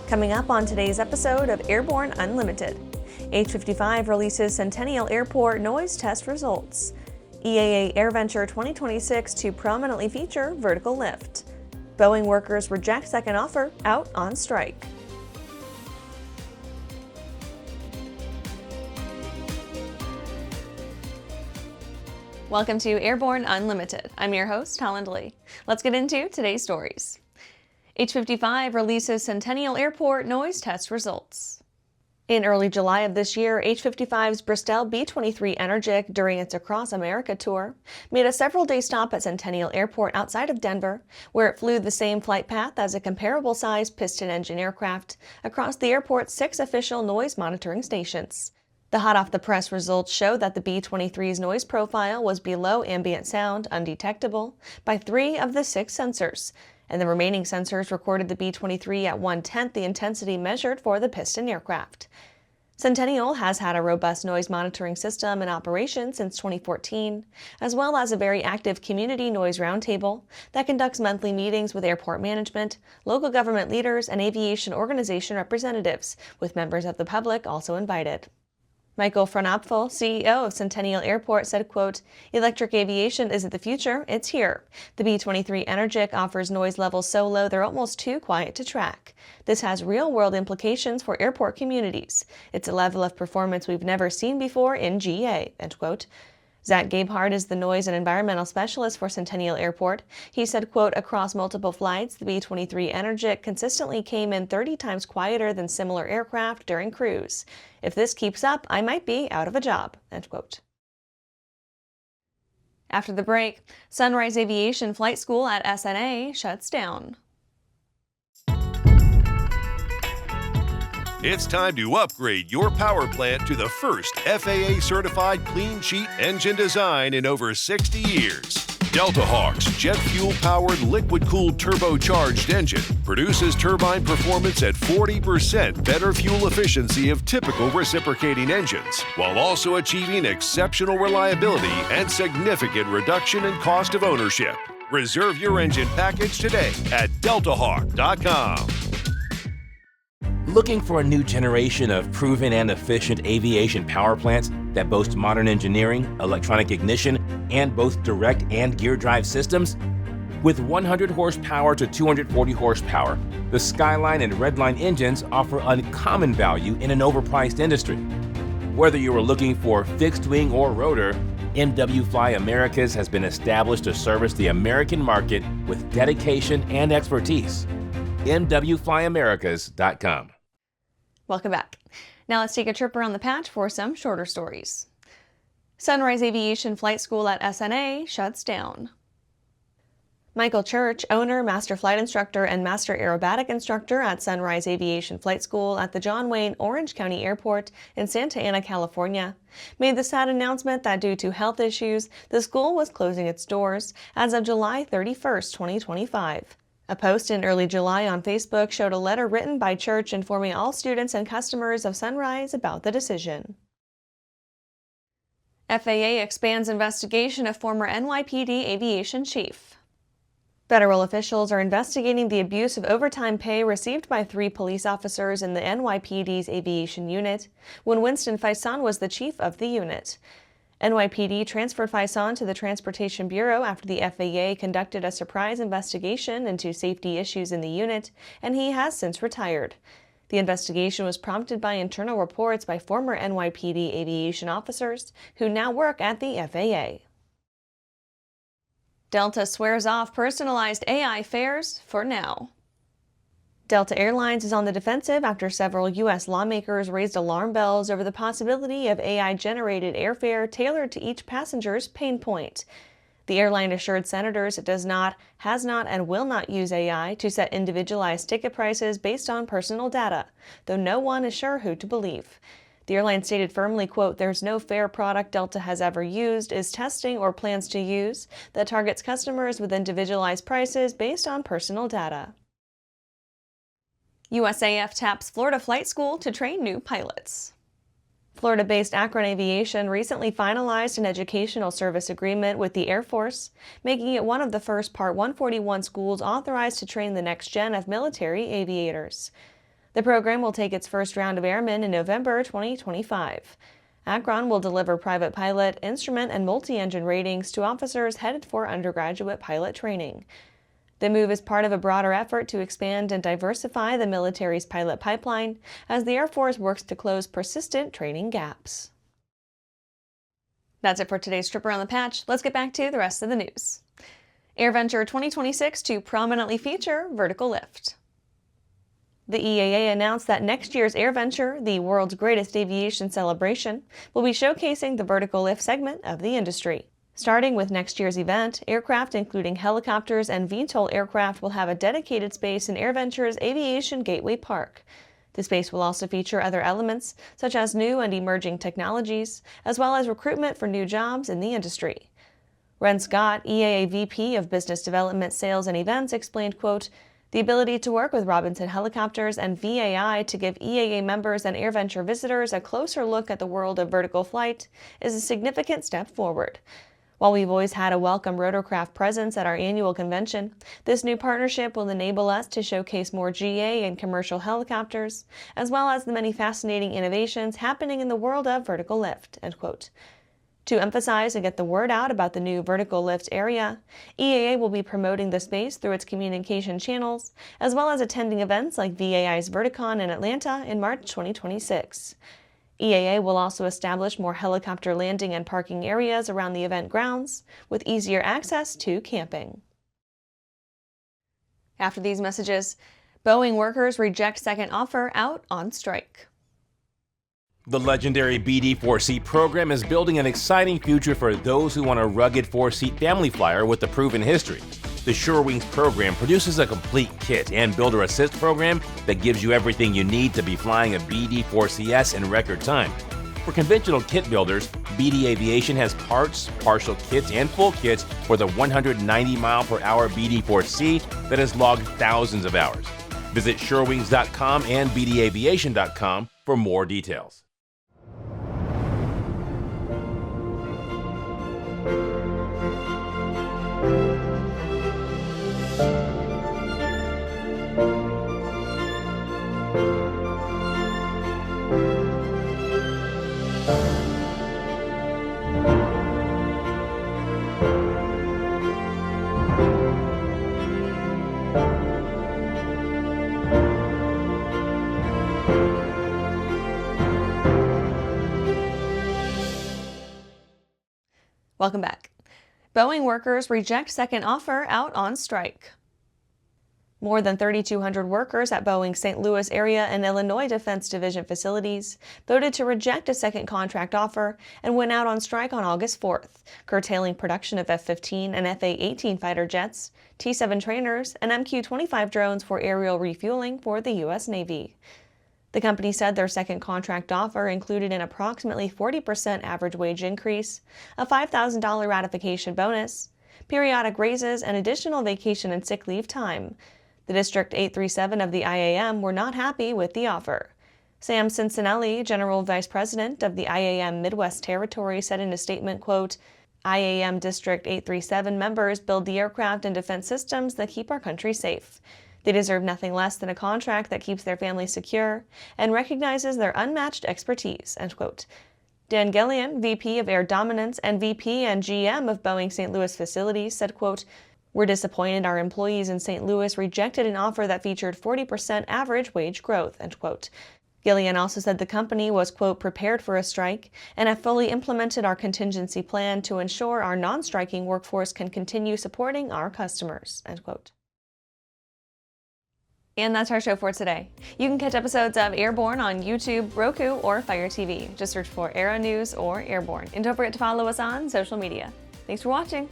Coming up on today's episode of Airborne-Unlimited, H55 releases Centennial Airport noise test results. EAA AirVenture 2026 to prominently feature vertical lift. Boeing workers reject second offer, out on strike. Welcome to Airborne Unlimited. I'm your host, Holland Lee. Let's get into today's stories. H55 releases Centennial Airport noise test results. In early July of this year, H55's Bristell B-23 Energic, during its Across America tour, made a several-day stop at Centennial Airport outside of Denver, where it flew the same flight path as a comparable-sized piston-engine aircraft across the airport's 6 official noise monitoring stations. The hot-off-the-press results show that the B-23's noise profile was below ambient sound, undetectable, by 3 of the 6 sensors, and the remaining sensors recorded the B-23 at 1/10 the intensity measured for the piston aircraft. Centennial has had a robust noise monitoring system in operation since 2014, as well as a very active community noise roundtable that conducts monthly meetings with airport management, local government leaders, and aviation organization representatives, with members of the public also invited. Michael Fronapfel, CEO of Centennial Airport, said, quote, "Electric aviation isn't the future, it's here. The B-23 Energic offers noise levels so low they're almost too quiet to track. This has real-world implications for airport communities. It's a level of performance we've never seen before in GA," end quote. Zach Gabehart is the noise and environmental specialist for Centennial Airport. He said, quote, "Across multiple flights, the B-23 Energic consistently came in 30 times quieter than similar aircraft during cruise. If this keeps up, I might be out of a job," end quote. After the break, Sunrise Aviation Flight School at SNA shuts down. It's time to upgrade your power plant to the first FAA-certified clean sheet engine design in over 60 years. Delta Hawk's jet fuel-powered liquid-cooled turbocharged engine produces turbine performance at 40% better fuel efficiency of typical reciprocating engines, while also achieving exceptional reliability and significant reduction in cost of ownership. Reserve your engine package today at deltahawk.com. Looking for a new generation of proven and efficient aviation power plants that boast modern engineering, electronic ignition, and both direct and gear drive systems? With 100 horsepower to 240 horsepower, the Skyline and Redline engines offer uncommon value in an overpriced industry. Whether you are looking for fixed wing or rotor, MW Fly Americas has been established to service the American market with dedication and expertise. MWFlyAmericas.com. Welcome back. Now let's take a trip around the patch for some shorter stories. Sunrise Aviation Flight School at SNA shuts down. Michael Church, owner, master flight instructor, and master aerobatic instructor at Sunrise Aviation Flight School at the John Wayne Orange County Airport in Santa Ana, California, made the sad announcement that due to health issues, the school was closing its doors as of July 31st, 2025. A post in early July on Facebook showed a letter written by Church informing all students and customers of Sunrise about the decision. FAA expands investigation of former NYPD aviation chief. Federal officials are investigating the abuse of overtime pay received by 3 police officers in the NYPD's aviation unit when Winston Faison was the chief of the unit. NYPD transferred Faison to the Transportation Bureau after the FAA conducted a surprise investigation into safety issues in the unit, and he has since retired. The investigation was prompted by internal reports by former NYPD aviation officers who now work at the FAA. Delta swears off personalized AI fares for now. Delta Airlines is on the defensive after several U.S. lawmakers raised alarm bells over the possibility of AI-generated airfare tailored to each passenger's pain point. The airline assured senators it does not, has not, and will not use AI to set individualized ticket prices based on personal data, though no one is sure who to believe. The airline stated firmly, quote, "There's no fare product Delta has ever used, is testing, or plans to use that targets customers with individualized prices based on personal data." USAF taps Florida Flight School to train new pilots. Florida-based Akron Aviation recently finalized an educational service agreement with the Air Force, making it one of the first Part 141 schools authorized to train the next gen of military aviators. The program will take its first round of airmen in November 2025. Akron will deliver private pilot, instrument, and multi-engine ratings to officers headed for undergraduate pilot training. The move is part of a broader effort to expand and diversify the military's pilot pipeline as the Air Force works to close persistent training gaps. That's it for today's trip around the patch. Let's get back to the rest of the news. AirVenture 2026 to prominently feature vertical lift. The EAA announced that next year's AirVenture, the world's greatest aviation celebration, will be showcasing the vertical lift segment of the industry. Starting with next year's event, aircraft including helicopters and VTOL aircraft will have a dedicated space in AirVenture's Aviation Gateway Park. The space will also feature other elements, such as new and emerging technologies, as well as recruitment for new jobs in the industry. Ren Scott, EAA VP of Business Development, Sales and Events, explained, quote, "The ability to work with Robinson Helicopters and VAI to give EAA members and AirVenture visitors a closer look at the world of vertical flight is a significant step forward. While we've always had a welcome rotorcraft presence at our annual convention, this new partnership will enable us to showcase more GA and commercial helicopters, as well as the many fascinating innovations happening in the world of vertical lift," end quote. To emphasize and get the word out about the new vertical lift area, EAA will be promoting the space through its communication channels, as well as attending events like VAI's Verticon in Atlanta in March 2026. EAA will also establish more helicopter landing and parking areas around the event grounds, with easier access to camping. After these messages, Boeing workers reject second offer out on strike. The legendary BD-4C program is building an exciting future for those who want a rugged four-seat family flyer with a proven history. The SureWings program produces a complete kit and builder assist program that gives you everything you need to be flying a BD-4CS in record time. For conventional kit builders, BD Aviation has parts, partial kits, and full kits for the 190-mile-per-hour BD-4C that has logged thousands of hours. Visit SureWings.com and BDAviation.com for more details. Welcome back. Boeing workers reject second offer out on strike. More than 3,200 workers at Boeing's St. Louis area and Illinois Defense Division facilities voted to reject a second contract offer and went out on strike on August 4th, curtailing production of F-15 and F-A-18 fighter jets, T-7 trainers, and MQ-25 drones for aerial refueling for the U.S. Navy. The company said their second contract offer included an approximately 40% average wage increase, a $5,000 ratification bonus, periodic raises, and additional vacation and sick leave time. The District 837 of the IAM were not happy with the offer. Sam Cincinnati, General Vice President of the IAM Midwest Territory, said in a statement, quote, "IAM District 837 members build the aircraft and defense systems that keep our country safe. They deserve nothing less than a contract that keeps their families secure and recognizes their unmatched expertise," end quote. Dan Gillian, VP of Air Dominance and VP and GM of Boeing St. Louis facilities, said, quote, "We're disappointed our employees in St. Louis rejected an offer that featured 40% average wage growth," end quote. Gillian also said the company was, quote, "prepared for a strike and have fully implemented our contingency plan to ensure our non-striking workforce can continue supporting our customers," end quote. And that's our show for today. You can catch episodes of Airborne on YouTube, Roku, or Fire TV. Just search for Aero-News or Airborne. And don't forget to follow us on social media. Thanks for watching.